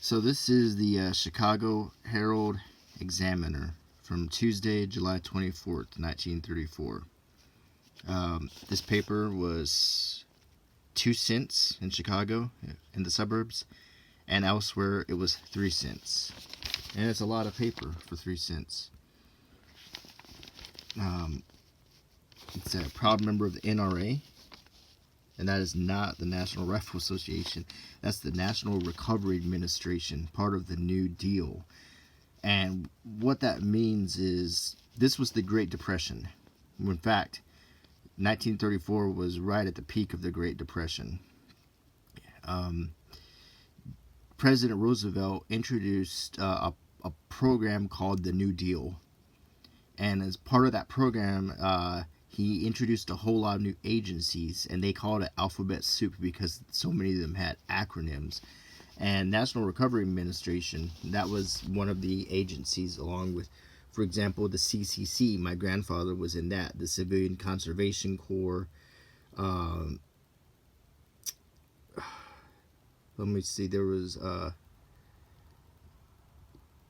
So this is the Chicago Herald Examiner from Tuesday, July 24th, 1934. This paper was 2 cents in Chicago, in the suburbs, and elsewhere it was 3 cents. And it's a lot of paper for 3 cents. It's a proud member of the NRA, and that is not the National Rifle Association. That's the National Recovery Administration, part of the New Deal. And what that means is this was the Great Depression. In fact, 1934 was right at the peak of the Great Depression. President Roosevelt introduced a program called the New Deal. And as part of that program, he introduced a whole lot of new agencies, and they called it alphabet soup because so many of them had acronyms. And National Recovery Administration, that was one of the agencies, along with, for example, the CCC. My grandfather was in that, the Civilian Conservation Corps. Let me see, there was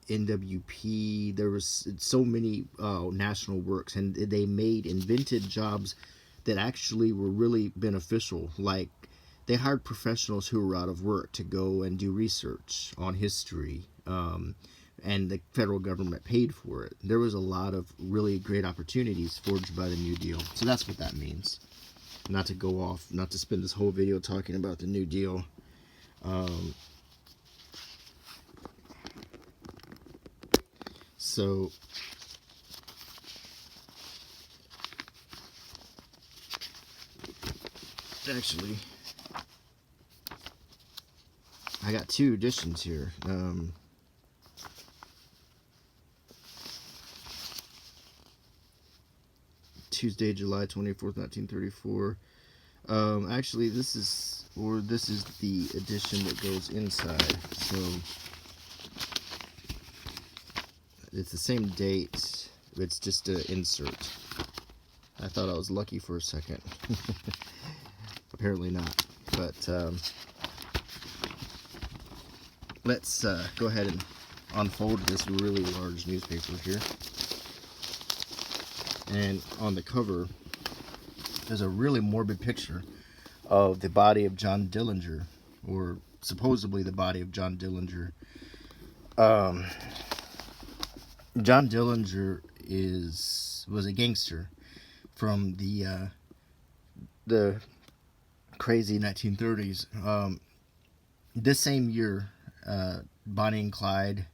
NWP. There was so many national works, and they invented jobs that actually were really beneficial. Like, they hired professionals who were out of work to go and do research on history, and the federal government paid for it. There was a lot of really great opportunities forged by the New Deal. So that's what that means. Not to go off, not to spend this whole video talking about the New Deal. So actually, I got 2 editions here. Tuesday, July 24th, 1934. Actually, this is the edition that goes inside. So it's the same date. It's just an insert. I thought I was lucky for a second. Apparently not. But let's go ahead and unfold this really large newspaper here. And on the cover, there's a really morbid picture of the body of John Dillinger, or supposedly the body of John Dillinger. John Dillinger was a gangster from the crazy 1930s. This same year, Bonnie and Clyde,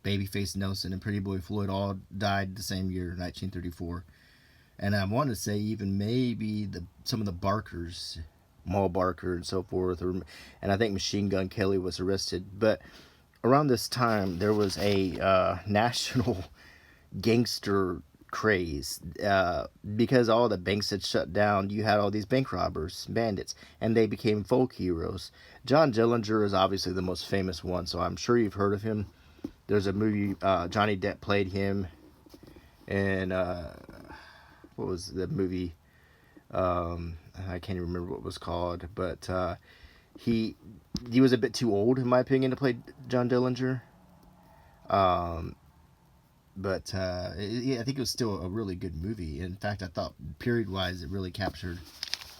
Babyface Nelson, and Pretty Boy Floyd all died the same year, 1934. And I want to say even maybe some of the Barkers, Maul Barker and so forth, and I think Machine Gun Kelly was arrested. But around this time, there was a national gangster craze, because all the banks had shut down. You had all these bank robbers, bandits, and they became folk heroes. John Dillinger is obviously the most famous one, so I'm sure you've heard of him. There's a movie, Johnny Depp played him, and what was the movie? I can't even remember what it was called, but he was a bit too old, in my opinion, to play John Dillinger. But I think it was still a really good movie. In fact, I thought period-wise it really captured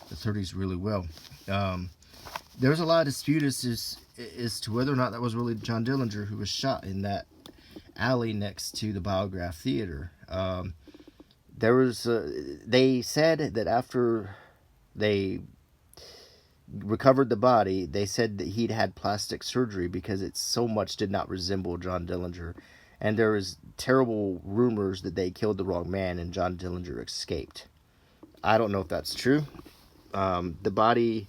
the 30s really well. There was a lot of dispute as to whether or not that was really John Dillinger who was shot in that alley next to the Biograph Theater. They said that after they recovered the body, they said that he'd had plastic surgery because it so much did not resemble John Dillinger. And there was terrible rumors that they killed the wrong man and John Dillinger escaped. I don't know if that's true. The body,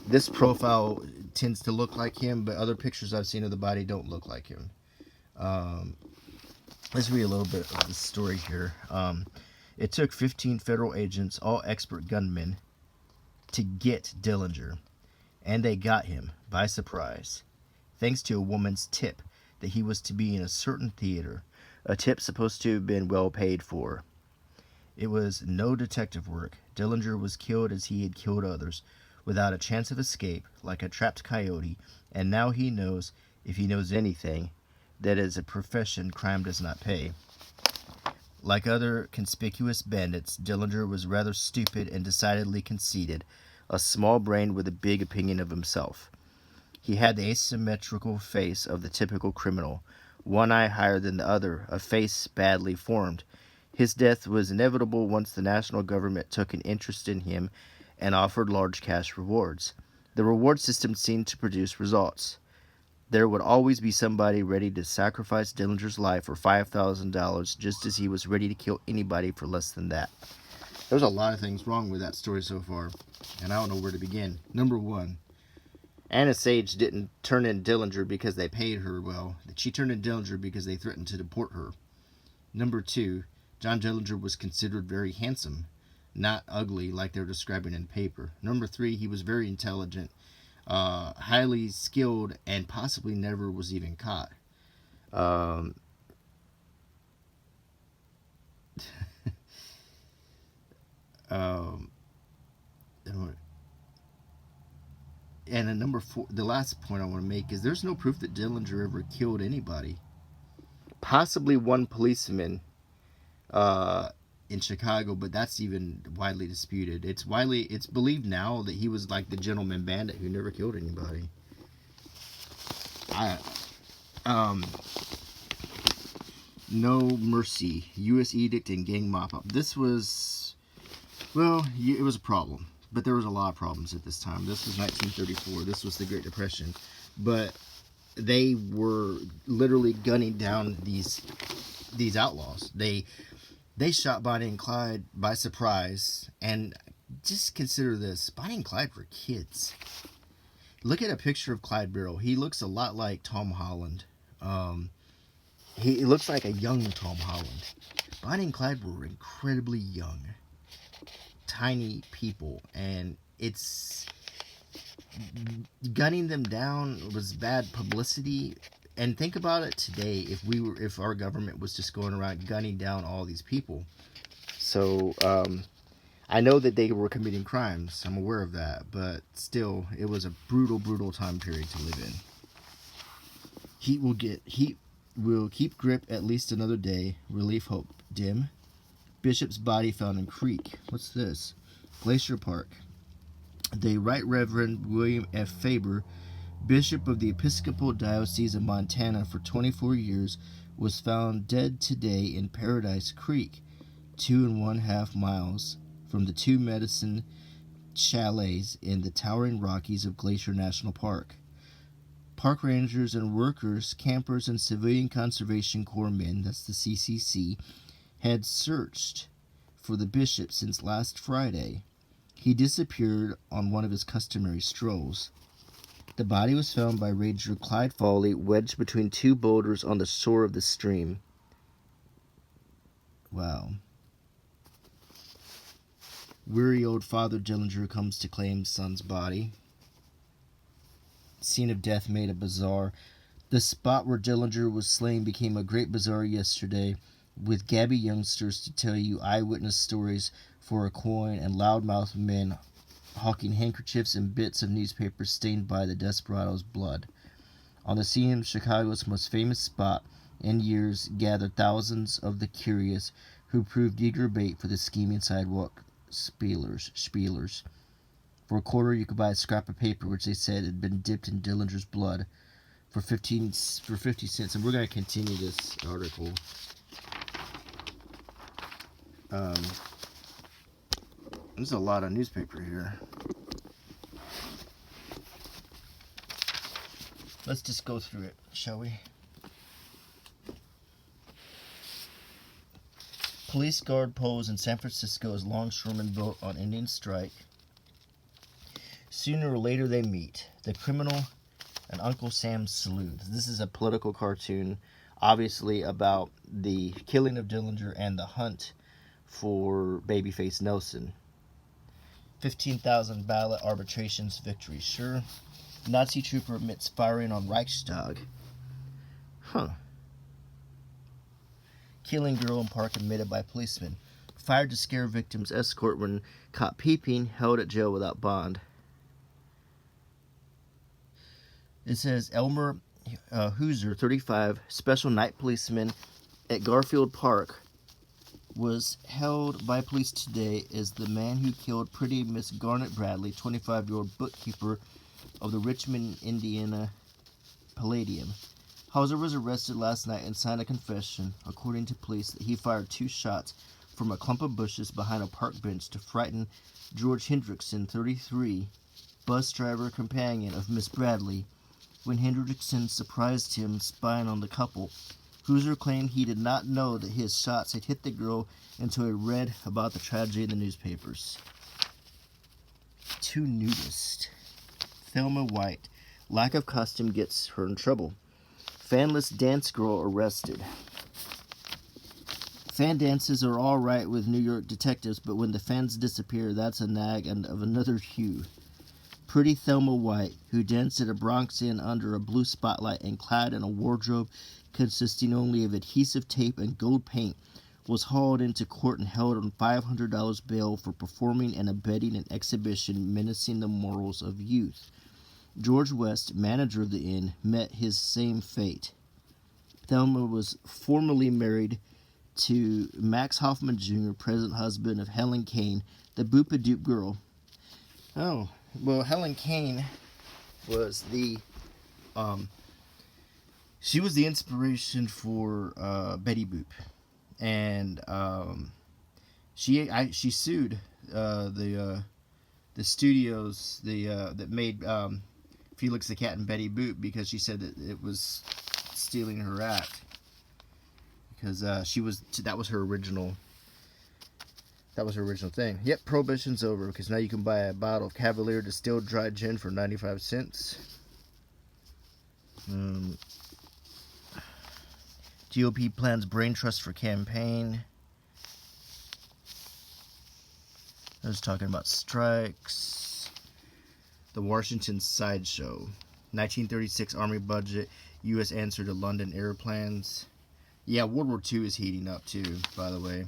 this profile tends to look like him, but other pictures I've seen of the body don't look like him. Let's read a little bit of the story here. It took 15 federal agents, all expert gunmen, to get Dillinger. And they got him, by surprise, thanks to a woman's tip that he was to be in a certain theater, a tip supposed to have been well paid for. It was no detective work. Dillinger was killed as he had killed others, without a chance of escape, like a trapped coyote, and now he knows if he knows anything, that as a profession, crime does not pay. Like other conspicuous bandits, Dillinger was rather stupid and decidedly conceited, a small brain with a big opinion of himself. He had the asymmetrical face of the typical criminal, one eye higher than the other, a face badly formed. His death was inevitable once the national government took an interest in him and offered large cash rewards. The reward system seemed to produce results. There would always be somebody ready to sacrifice Dillinger's life for $5,000, just as he was ready to kill anybody for less than that. There's a lot of things wrong with that story so far, and I don't know where to begin. Number one, Anna Sage didn't turn in Dillinger because they paid her well. She turned in Dillinger because they threatened to deport her. Number two, John Dillinger was considered very handsome, not ugly like they're describing in paper. Number three, he was very intelligent, highly skilled, and possibly never was even caught. And at number four, the last point I want to make is there's no proof that Dillinger ever killed anybody. Possibly one policeman in Chicago, but that's even widely disputed. It's believed now that he was like the gentleman bandit who never killed anybody. No Mercy, U.S. Edict and Gang Mop-Up. This was, well, it was a problem. But there was a lot of problems at this time. This was 1934. This was the Great Depression. But they were literally gunning down these outlaws. They shot Bonnie and Clyde by surprise. And just consider this. Bonnie and Clyde were kids. Look at a picture of Clyde Barrow. He looks a lot like Tom Holland. He looks like a young Tom Holland. Bonnie and Clyde were incredibly young. Tiny people, and it's gunning them down was bad publicity. And think about it today, if our government was just going around gunning down all these people. So I know that they were committing crimes, I'm aware of that, but still, it was a brutal time period to live in. Heat will keep grip at least another day. Relief hope dim. Bishop's body found in creek. What's this? Glacier Park. The Right Reverend William F. Faber, Bishop of the Episcopal Diocese of Montana for 24 years, was found dead today in Paradise Creek, 2.5 miles from the Two Medicine chalets in the towering Rockies of Glacier National Park. Park rangers and workers, campers, and Civilian Conservation Corps men, that's the CCC, had searched for the bishop since last Friday. He disappeared on one of his customary strolls. The body was found by Ranger Clyde Foley wedged between two boulders on the shore of the stream. Wow. Weary old Father Dillinger comes to claim son's body. Scene of death made a bazaar. The spot where Dillinger was slain became a great bazaar yesterday, with gabby youngsters to tell you eyewitness stories for a coin and loudmouthed men hawking handkerchiefs and bits of newspaper stained by the desperado's blood. On the scene of Chicago's most famous spot in years gathered thousands of the curious who proved eager bait for the scheming sidewalk spielers. For a quarter you could buy a scrap of paper which they said had been dipped in Dillinger's blood for 50 cents. And we're going to continue this article. There's a lot of newspaper here. Let's just go through it, shall we? Police guard pose in San Francisco as longshoremen vote on Indian strike. Sooner or later they meet. The criminal and Uncle Sam's salute. This is a political cartoon, obviously about the killing of Dillinger and the hunt for Babyface Nelson. 15,000 ballot arbitrations victory. Sure. Nazi trooper admits firing on Reichstag. Killing girl in park admitted by policeman. Fired to scare victim's escort when caught peeping. Held at jail without bond. It says Elmer Hooser, 35, special night policeman at Garfield Park, was held by police today as the man who killed pretty Miss Garnet Bradley, 25-year-old bookkeeper of the Richmond, Indiana Palladium. Hauser was arrested last night and signed a confession, according to police, that he fired 2 shots from a clump of bushes behind a park bench to frighten George Hendrickson, 33, bus driver companion of Miss Bradley, when Hendrickson surprised him spying on the couple. Hooser claimed he did not know that his shots had hit the girl until he read about the tragedy in the newspapers. 2 nudists. Thelma White. Lack of costume gets her in trouble. Fanless dance girl arrested. Fan dances are all right with New York detectives, but when the fans disappear, that's a nag and of another hue. Pretty Thelma White, who danced at a Bronx Inn under a blue spotlight and clad in a wardrobe consisting only of adhesive tape and gold paint, was hauled into court and held on $500 bail for performing and abetting an exhibition menacing the morals of youth. George West, manager of the inn, met his same fate. Thelma was formerly married to Max Hoffman Jr., present husband of Helen Kane, the Boop-a-Doop girl. Oh, well, Helen Kane was the, she was the inspiration for Betty Boop, and she sued the studios that made Felix the Cat and Betty Boop because she said that it was stealing her act, because that was her original thing. Yep, Prohibition's over because now you can buy a bottle of Cavalier distilled dry gin for 95 cents. GOP plans brain trust for campaign. I was talking about strikes. The Washington Sideshow. 1936 Army budget. U.S. answer to London airplanes. Yeah, World War II is heating up too, by the way.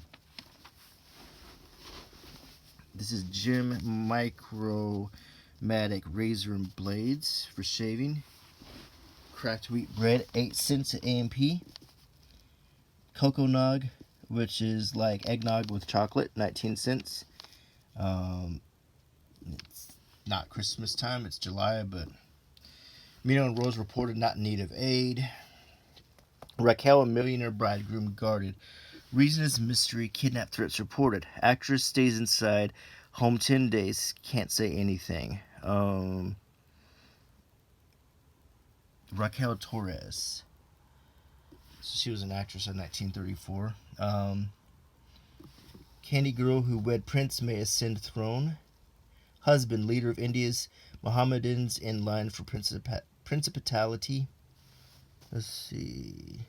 This is Jim Micromatic razor and blades for shaving. Cracked wheat bread, 8 cents at A&P. Cocoa Nog, which is like eggnog with chocolate, 19 cents. It's not Christmas time, it's July, but Mino and Rose reported not in need of aid. Raquel, a millionaire bridegroom, guarded. Reason is mystery. Kidnap threats reported. Actress stays inside. Home 10 days. Can't say anything. Raquel Torres. So she was an actress in 1934. Candy girl who wed prince may ascend throne. Husband, leader of India's Mohammedans in line for principality. Let's see.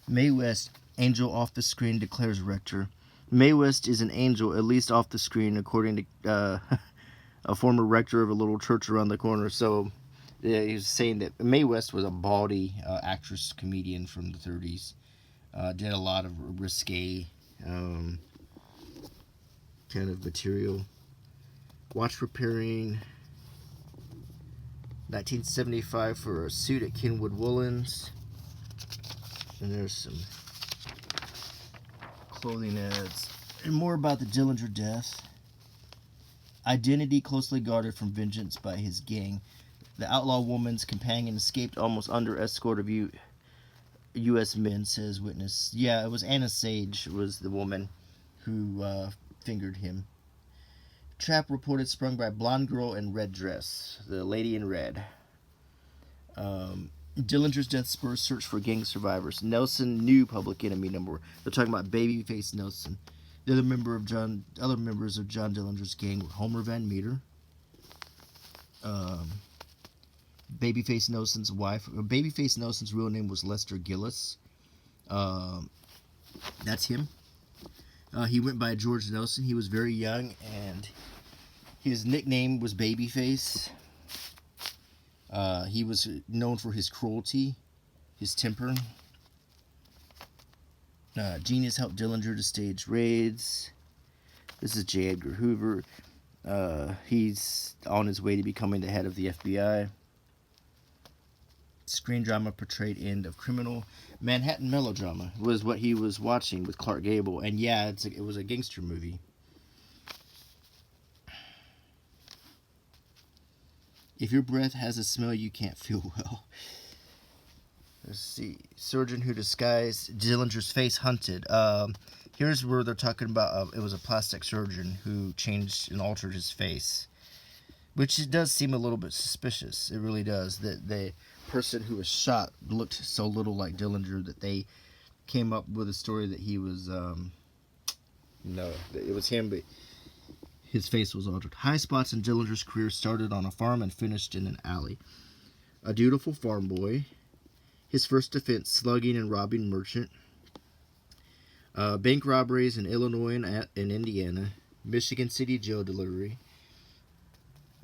Mae West, angel off the screen, declares rector. Mae West is an angel, at least off the screen, according to a former rector of a little church around the corner. So yeah, he was saying that Mae West was a bawdy actress, comedian from the 30s. Did a lot of risque kind of material. Watch repairing. 1975 for a suit at Kenwood Woolens. And there's some clothing ads. And more about the Dillinger death. Identity closely guarded from vengeance by his gang. The outlaw woman's companion escaped almost under escort of U.S. men, says witness. Yeah, it was Anna Sage was the woman who fingered him. Trap reported sprung by blonde girl in red dress. The lady in red. Dillinger's death spurs search for gang survivors. Nelson, new public enemy number. They're talking about Babyface Nelson. The other members of John Dillinger's gang were Homer Van Meter, Babyface Nelson's wife. Babyface Nelson's real name was Lester Gillis. That's him. He went by George Nelson. He was very young, and his nickname was Babyface. He was known for his cruelty, his temper. Genius helped Dillinger to stage raids. This is J. Edgar Hoover. He's on his way to becoming the head of the FBI. Screen drama portrayed end of criminal Manhattan melodrama was what he was watching with Clark Gable, and yeah, it was a gangster movie. If your breath has a smell, you can't feel well. Let's see. Surgeon who disguised Dillinger's face hunted. Here's where they're talking about it was a plastic surgeon who changed and altered his face, which it does seem a little bit suspicious. It really does. That the person who was shot looked so little like Dillinger that they came up with a story that he was, no, it was him, but his face was altered. High spots in Dillinger's career started on a farm and finished in an alley. A dutiful farm boy. His first offense, slugging and robbing merchant. Bank robberies in Illinois and Indiana. Michigan City jail delivery.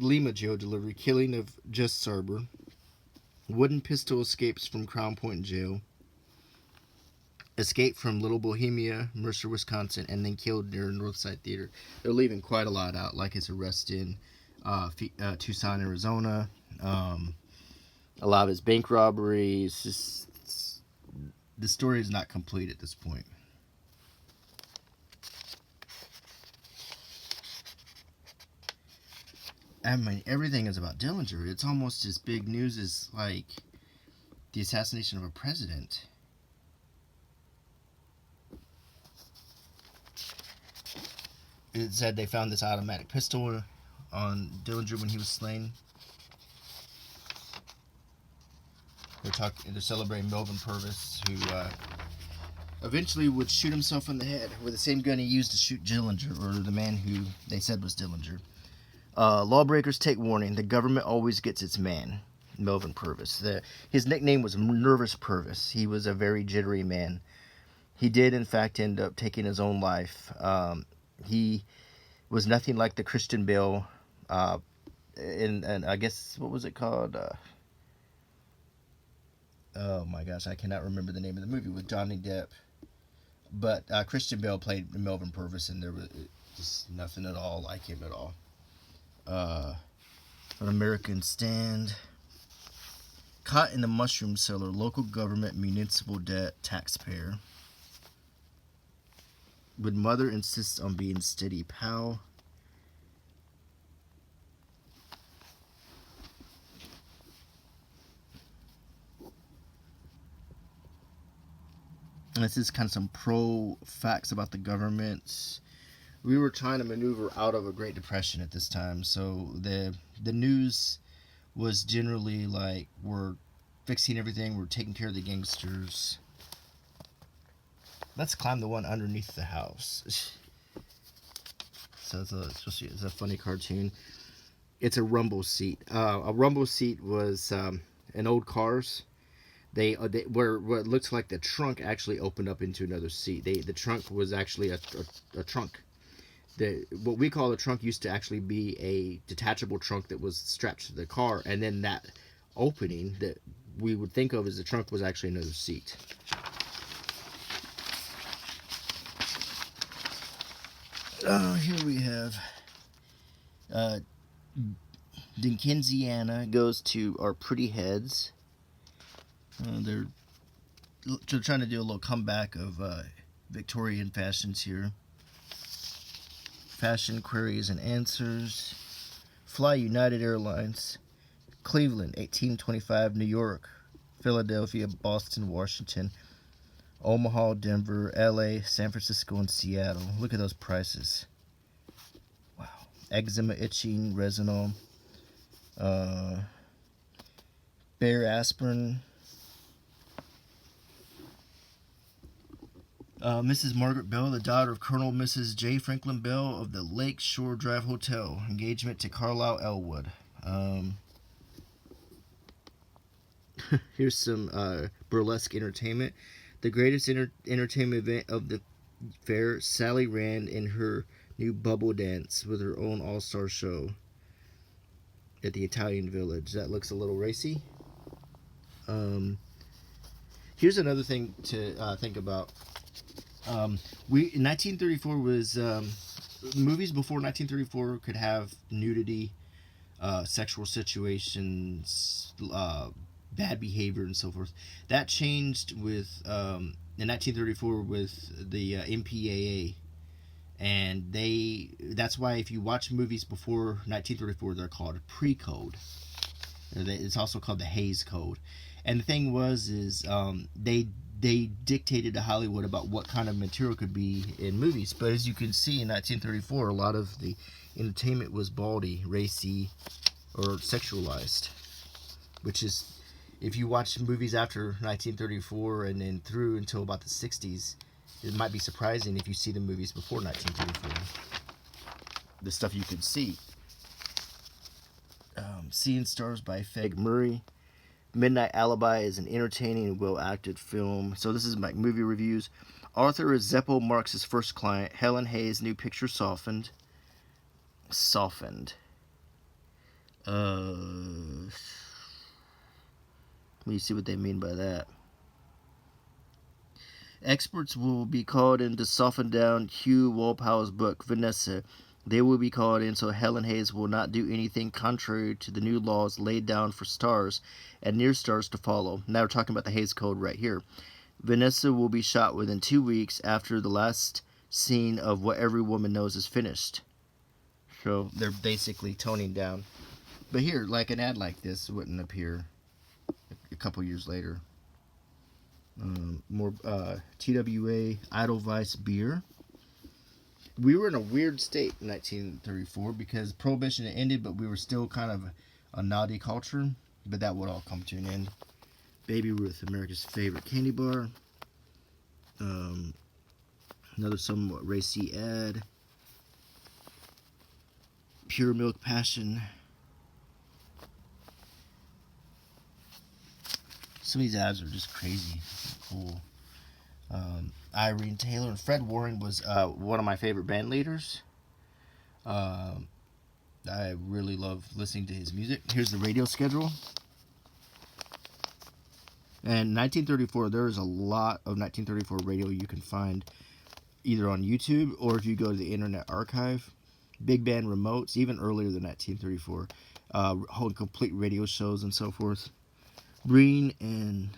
Lima jail delivery. Killing of Just Sarber. Wooden pistol escapes from Crown Point jail. Escape from Little Bohemia, Mercer, Wisconsin, and then killed near Northside Theater. They're leaving quite a lot out, like his arrest in Tucson, Arizona. A lot of his bank robberies. The story is not complete at this point. I mean, everything is about Dillinger. It's almost as big news as, like, the assassination of a president. It said they found this automatic pistol on Dillinger when he was slain. They're celebrating Melvin Purvis, who eventually would shoot himself in the head with the same gun he used to shoot Dillinger, or the man who they said was Dillinger. Lawbreakers take warning. The government always gets its man. Melvin Purvis. His nickname was Nervous Purvis. He was a very jittery man. He did, in fact, end up taking his own life. He was nothing like the Christian Bale, and I guess, what was it called? Oh my gosh, I cannot remember the name of the movie with Johnny Depp. But Christian Bale played Melvin Purvis, and there was just nothing at all like him at all. An American Stand. Caught in the mushroom cellar, local government, municipal debt, taxpayer. Would mother insist on being steady pal? And this is kind of some pro facts about the government. We were trying to maneuver out of a Great Depression at this time, so the news was generally like, we're fixing everything, we're taking care of the gangsters. Let's climb the one underneath the house. So it's a funny cartoon. It's a rumble seat. A rumble seat was in old cars. They where what looks like the trunk actually opened up into another seat. The trunk was actually a trunk. What we call a trunk used to actually be a detachable trunk that was strapped to the car, and then that opening that we would think of as a trunk was actually another seat. Here we have Dickensiana goes to Our Pretty Heads. They're trying to do a little comeback of Victorian fashions here. Fashion Queries and Answers. Fly United Airlines. Cleveland, 1825. New York, Philadelphia, Boston, Washington, Omaha, Denver, LA, San Francisco, and Seattle. Look at those prices. Wow. Eczema, itching, Resinol. Bayer aspirin. Mrs. Margaret Bell, the daughter of Colonel Mrs. J. Franklin Bell of the Lake Shore Drive Hotel. Engagement to Carlisle Elwood. Here's some burlesque entertainment. The greatest entertainment event of the fair, Sally Rand in her new bubble dance with her own all-star show at the Italian Village. That looks a little racy. Here's another thing to think about. In 1934 was movies before 1934 could have nudity, sexual situations, bad behavior, and so forth. That changed with in 1934 with the MPAA, and that's why if you watch movies before 1934, they're called pre-code. It's also called the Hays Code. And the thing is they dictated to Hollywood about what kind of material could be in movies. But as you can see, in 1934, a lot of the entertainment was bawdy, racy, or sexualized. Which is, if you watch movies after 1934 and then through until about the 60s, it might be surprising if you see the movies before 1934. The stuff you could see. Seeing Stars by Feg Murray. Midnight Alibi is an entertaining and well-acted film. So this is my movie reviews. Arthur Zeppo marks his first client. Helen Hayes' new picture Softened. Let me see what they mean by that. Experts will be called in to soften down Hugh Walpole's book, Vanessa. They will be called in so Helen Hayes will not do anything contrary to the new laws laid down for stars and near stars to follow. Now we're talking about the Hayes Code right here. Vanessa will be shot within 2 weeks after the last scene of What Every Woman Knows is finished. So they're basically toning down. But here, like an ad like this wouldn't appear a couple years later. More TWA Edelweiss beer. We were in a weird state in 1934 because Prohibition had ended, but we were still kind of a naughty culture. But that would all come to an end. Baby Ruth, America's favorite candy bar. Another somewhat racy ad. Pure Milk Passion. Some of these ads are just crazy. Cool. Irene Taylor and Fred Waring was one of my favorite band leaders. I really love listening to his music. Here's the radio schedule. And 1934, there is a lot of 1934 radio you can find either on YouTube or if you go to the Internet Archive. Big band remotes, even earlier than 1934. Whole complete radio shows and so forth. Breen and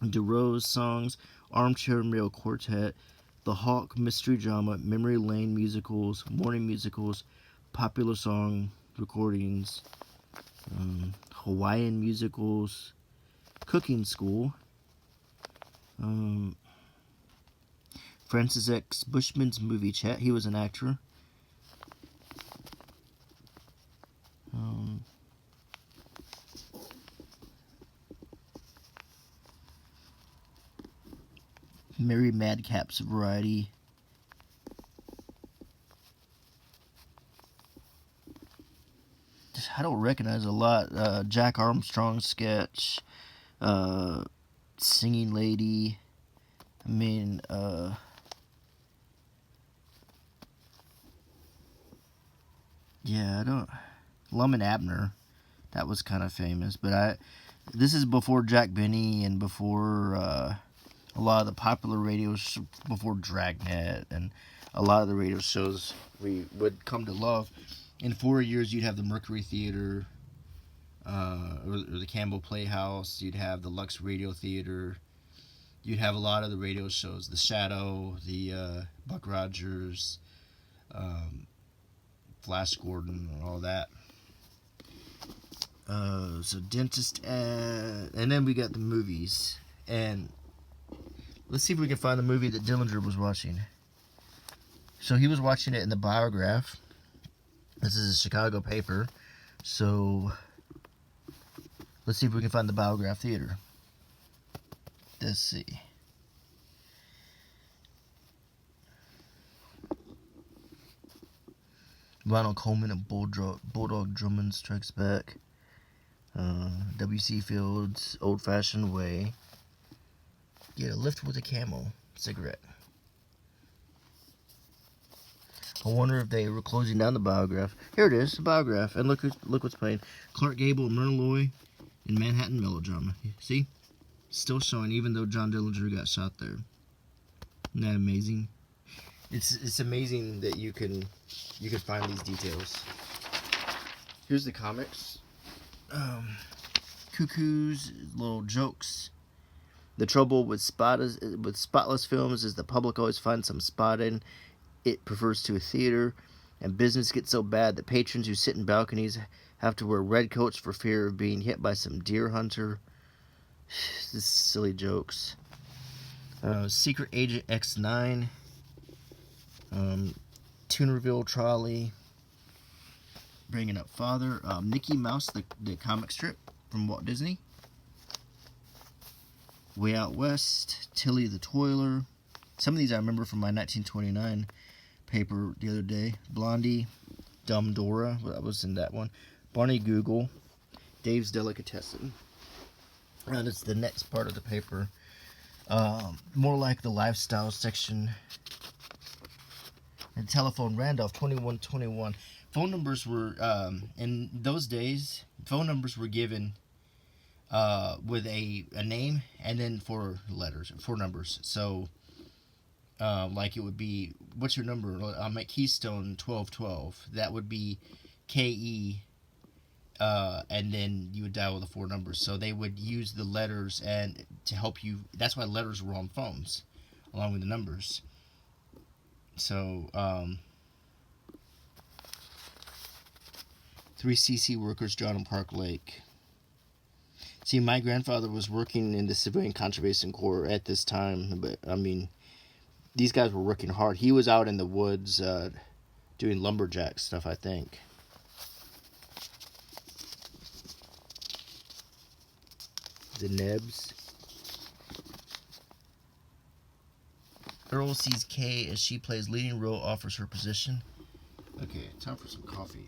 DeRose songs, Armchair Male Quartet, The Hawk Mystery Drama, Memory Lane musicals, morning musicals, popular song recordings, Hawaiian musicals, cooking school, Francis X. Bushman's movie chat. He was an actor. Mary Madcap's Variety. I don't recognize a lot. Jack Armstrong sketch. Singing Lady. I mean, yeah, I don't... Lum and Abner. That was kind of famous. But this is before Jack Benny and before... a lot of the popular radios, before Dragnet and a lot of the radio shows we would come to love. In 4 years, you'd have the Mercury Theater, or the Campbell Playhouse. You'd have the Lux Radio Theater. You'd have a lot of the radio shows, The Shadow, the Buck Rogers, Flash Gordon, and all that. So dentist ad, and then we got the movies. And let's see if we can find the movie that Dillinger was watching. So he was watching it in the Biograph. This is a Chicago paper. So let's see if we can find the Biograph Theater. Let's see. Ronald Coleman and Bulldog Drummond Strikes Back. W.C. Fields, Old Fashioned Way. Get a lift with a Camel cigarette. I wonder if they were closing down the Biograph. Here it is, the Biograph. And look what's playing. Clark Gable and Myrna Loy in Manhattan Melodrama. See? Still showing even though John Dillinger got shot there. Isn't that amazing? It's amazing that you can find these details. Here's the comics. Cuckoos, little jokes. The trouble with spotless films is the public always finds some spot in it prefers to a theater, and business gets so bad that patrons who sit in balconies have to wear red coats for fear of being hit by some deer hunter. This silly jokes. Secret Agent X9. Tunerville Trolley. Bringing Up Father. Mickey Mouse, the comic strip from Walt Disney. Way Out West. Tilly the Toiler. Some of these I remember from my 1929 paper the other day. Blondie. Dumb Dora. I was in that one. Barney Google. Dave's Delicatessen. That's the next part of the paper. More like the lifestyle section. And telephone Randolph 2121. Phone numbers were in those days. Phone numbers were given with a name and then four numbers. So like it would be, what's your number? I'm at Keystone 1212. That would be KE. And then you would dial the four numbers. So they would use the letters and to help you. That's why letters were on phones, along with the numbers. So 3 CC workers, John and Park Lake. See, my grandfather was working in the Civilian Conservation Corps at this time, but I mean, these guys were working hard. He was out in the woods doing lumberjack stuff, I think. The Nebs. Earl sees Kay as she plays leading role, offers her position. Okay, time for some coffee.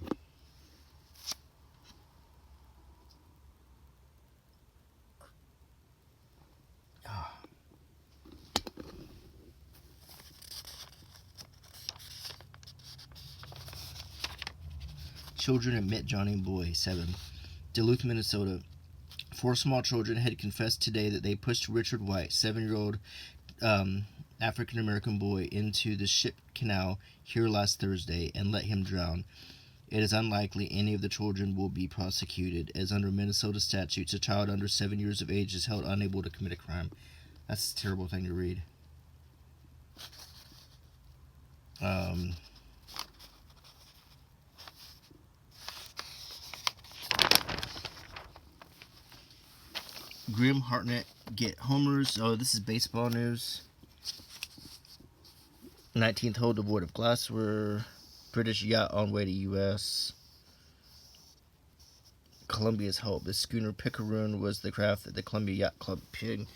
Children admit Johnny Boy, 7. Duluth, Minnesota. 4 small children had confessed today that they pushed Richard White, 7-year-old African-American boy, into the ship canal here last Thursday and let him drown. It is unlikely any of the children will be prosecuted, as under Minnesota statutes, a child under 7 years of age is held unable to commit a crime. That's a terrible thing to read. Grim Hartnett get homers. Oh, this is baseball news. 19th hole devoid of glassware. British yacht on way to U.S. Columbia's hope. The schooner Picaroon was the craft that the Columbia Yacht Club pinned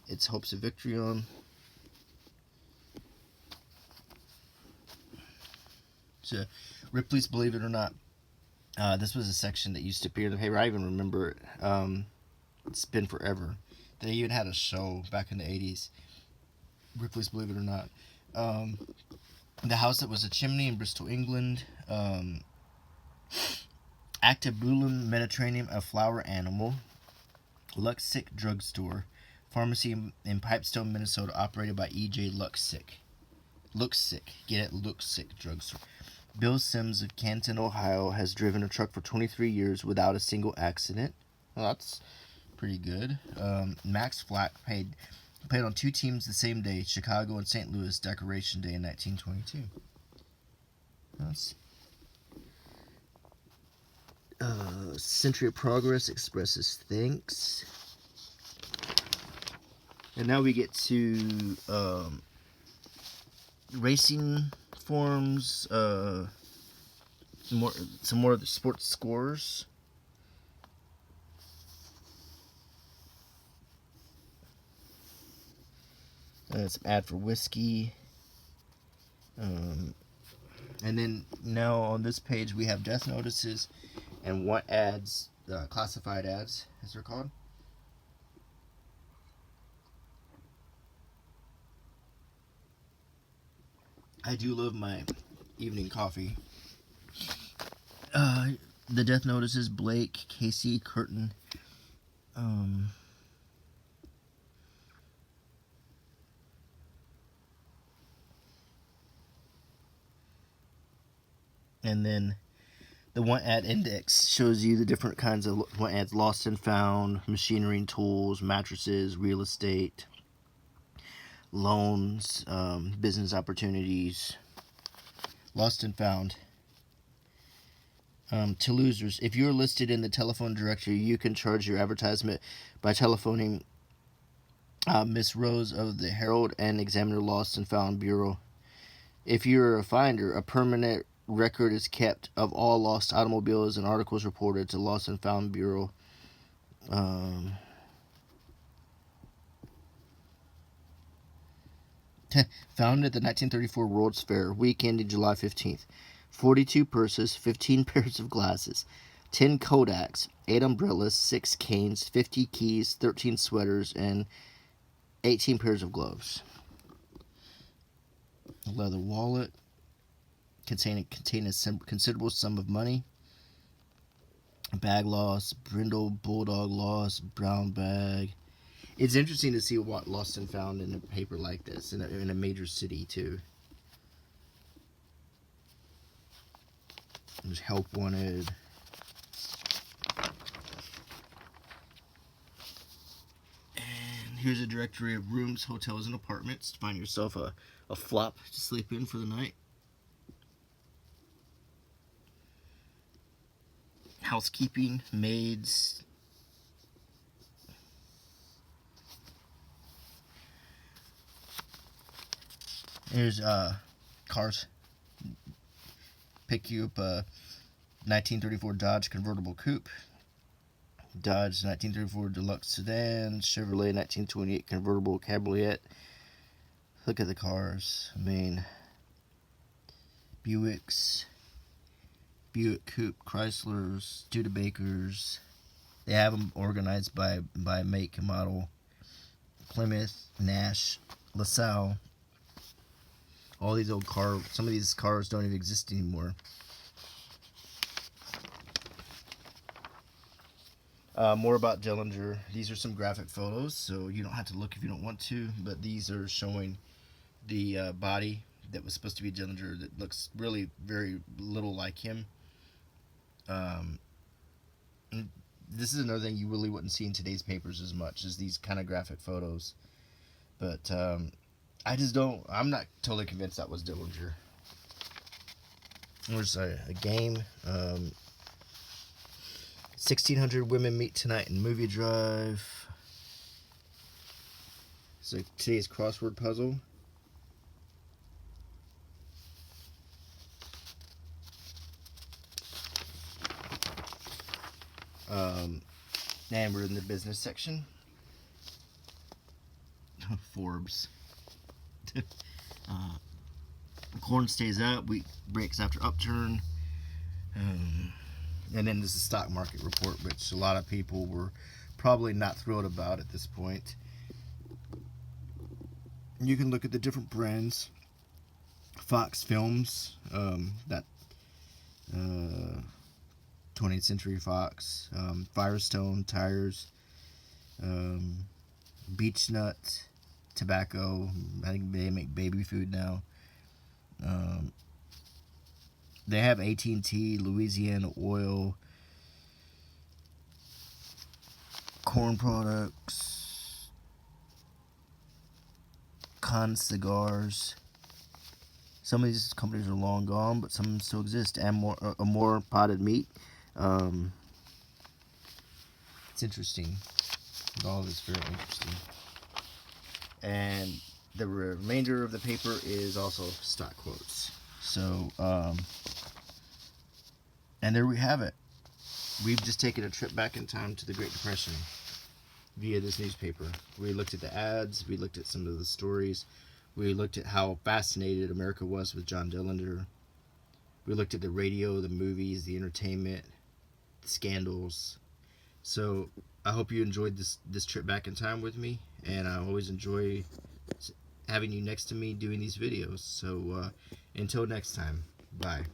its hopes of victory on. So, Ripley's Believe It or Not. This was a section that used to appear in the paper. I even remember it. It's been forever. They even had a show back in the 80s. Ripley's Believe It or Not. The House That Was a Chimney in Bristol, England. Actabulum Mediterranean, a flower animal. Luxick Drugstore. Pharmacy in Pipestone, Minnesota, operated by E.J. Luxick. Luxick. Get it? Luxick Drugstore. Bill Sims of Canton, Ohio, has driven a truck for 23 years without a single accident. Well, that's pretty good. Max Flack played on 2 teams the same day, Chicago and St. Louis, Decoration Day in 1922. That's Century of Progress expresses thanks. And now we get to racing forms, some more of the sports scores. Some ad for whiskey. And then now on this page we have death notices and what ads, classified ads, as they're called. I do love my evening coffee. The death notices: Blake, Casey, Curtin. And then the want ad index shows you the different kinds of want ads: lost and found, machinery and tools, mattresses, real estate, loans, business opportunities. Lost and found. To losers, if you're listed in the telephone directory, you can charge your advertisement by telephoning Miss Rose of the Herald and Examiner Lost and Found Bureau. If you're a finder, a permanent record is kept of all lost automobiles and articles reported to Lost and Found Bureau. Found at the 1934 World's Fair, week ending July 15th. 42 purses, 15 pairs of glasses, 10 Kodaks, 8 umbrellas, 6 canes, 50 keys, 13 sweaters, and 18 pairs of gloves. A leather wallet containing a considerable sum of money. Bag lost, brindle bulldog lost, brown bag. It's interesting to see what lost and found in a paper like this, in a major city too. There's help wanted. And here's a directory of rooms, hotels, and apartments to find yourself a flop to sleep in for the night. Housekeeping, maids. Here's cars. Pick you up a 1934 Dodge convertible coupe, Dodge 1934 deluxe sedan, Chevrolet 1928 convertible cabriolet. Look at the cars. I mean, Buicks, Buick Coupe, Chryslers, Studebakers. They have them organized by make and model. Plymouth, Nash, LaSalle. All these old cars, some of these cars don't even exist anymore. More about Dillinger. These are some graphic photos, so you don't have to look if you don't want to, but these are showing the body that was supposed to be Dillinger that looks really very little like him. This is another thing you really wouldn't see in today's papers as much as these kind of graphic photos. But I'm not totally convinced that was Dillinger. There's a game. 1,600 women meet tonight in Movie Drive. So today's crossword puzzle. And we're in the business section. Forbes. Corn stays up, wheat breaks after upturn. And then there's the stock market report, which a lot of people were probably not thrilled about at this point. You can look at the different brands. Fox Films, that 20th Century Fox, Firestone Tires, Beech Nut Tobacco. I think they make baby food now. They have AT&T, Louisiana Oil, corn products, Con Cigars. Some of these companies are long gone, but some of them still exist. And more potted meat. It's interesting. All of it's very interesting. And the remainder of the paper is also stock quotes. So, and there we have it. We've just taken a trip back in time to the Great Depression via this newspaper. We looked at the ads, we looked at some of the stories, we looked at how fascinated America was with John Dillinger. We looked at the radio, the movies, the entertainment, the scandals. So I hope you enjoyed this trip back in time with me, and I always enjoy having you next to me doing these videos. So until next time, bye.